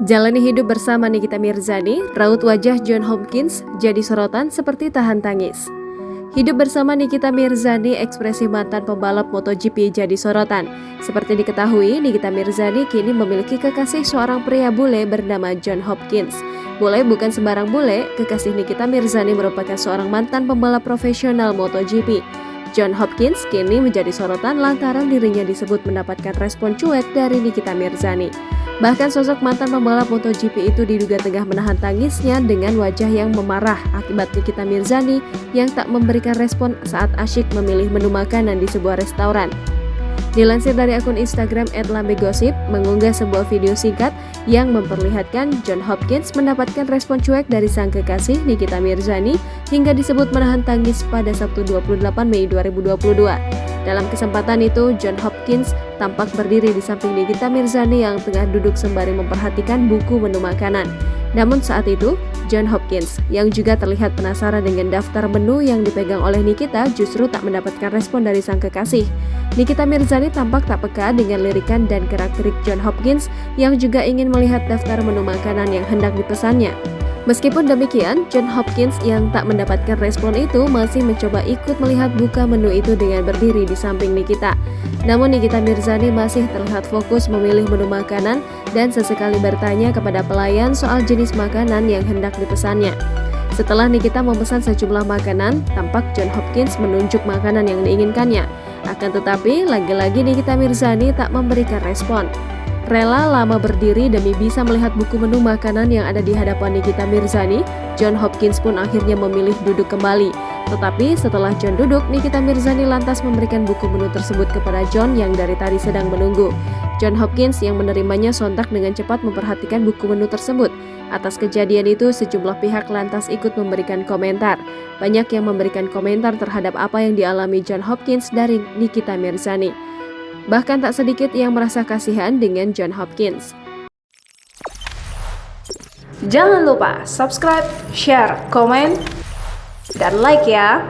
Jalani hidup bersama Nikita Mirzani, raut wajah John Hopkins jadi sorotan seperti tahan tangis. Hidup bersama Nikita Mirzani, ekspresi mantan pembalap MotoGP jadi sorotan. Seperti diketahui, Nikita Mirzani kini memiliki kekasih seorang pria bule bernama John Hopkins. Bule bukan sembarang bule, kekasih Nikita Mirzani merupakan seorang mantan pembalap profesional MotoGP. John Hopkins kini menjadi sorotan lantaran dirinya disebut mendapatkan respon cuek dari Nikita Mirzani. Bahkan sosok mantan pembalap MotoGP itu diduga tengah menahan tangisnya dengan wajah yang memarah akibat Nikita Mirzani yang tak memberikan respon saat asyik memilih menu makanan di sebuah restoran. Dilansir dari akun Instagram @lambegosip mengunggah sebuah video singkat yang memperlihatkan John Hopkins mendapatkan respon cuek dari sang kekasih Nikita Mirzani hingga disebut menahan tangis pada Sabtu 28 Mei 2022. Dalam kesempatan itu, John Hopkins tampak berdiri di samping Nikita Mirzani yang tengah duduk sembari memperhatikan buku menu makanan. Namun saat itu, John Hopkins yang juga terlihat penasaran dengan daftar menu yang dipegang oleh Nikita justru tak mendapatkan respon dari sang kekasih. Nikita Mirzani tampak tak peka dengan lirikan dan gerak-gerik John Hopkins yang juga ingin melihat daftar menu makanan yang hendak dipesannya. Meskipun demikian, John Hopkins yang tak mendapatkan respon itu masih mencoba ikut melihat buka menu itu dengan berdiri di samping Nikita. Namun Nikita Mirzani masih terlihat fokus memilih menu makanan dan sesekali bertanya kepada pelayan soal jenis makanan yang hendak dipesannya. Setelah Nikita memesan sejumlah makanan, tampak John Hopkins menunjuk makanan yang diinginkannya. Akan tetapi, lagi-lagi Nikita Mirzani tak memberikan respon. Rela lama berdiri demi bisa melihat buku menu makanan yang ada di hadapan Nikita Mirzani, John Hopkins pun akhirnya memilih duduk kembali. Tetapi setelah John duduk, Nikita Mirzani lantas memberikan buku menu tersebut kepada John yang dari tadi sedang menunggu. John Hopkins yang menerimanya sontak dengan cepat memperhatikan buku menu tersebut. Atas kejadian itu, sejumlah pihak lantas ikut memberikan komentar. Banyak yang memberikan komentar terhadap apa yang dialami John Hopkins dari Nikita Mirzani. Bahkan tak sedikit yang merasa kasihan dengan John Hopkins. Jangan lupa subscribe, share, komen, dan like ya!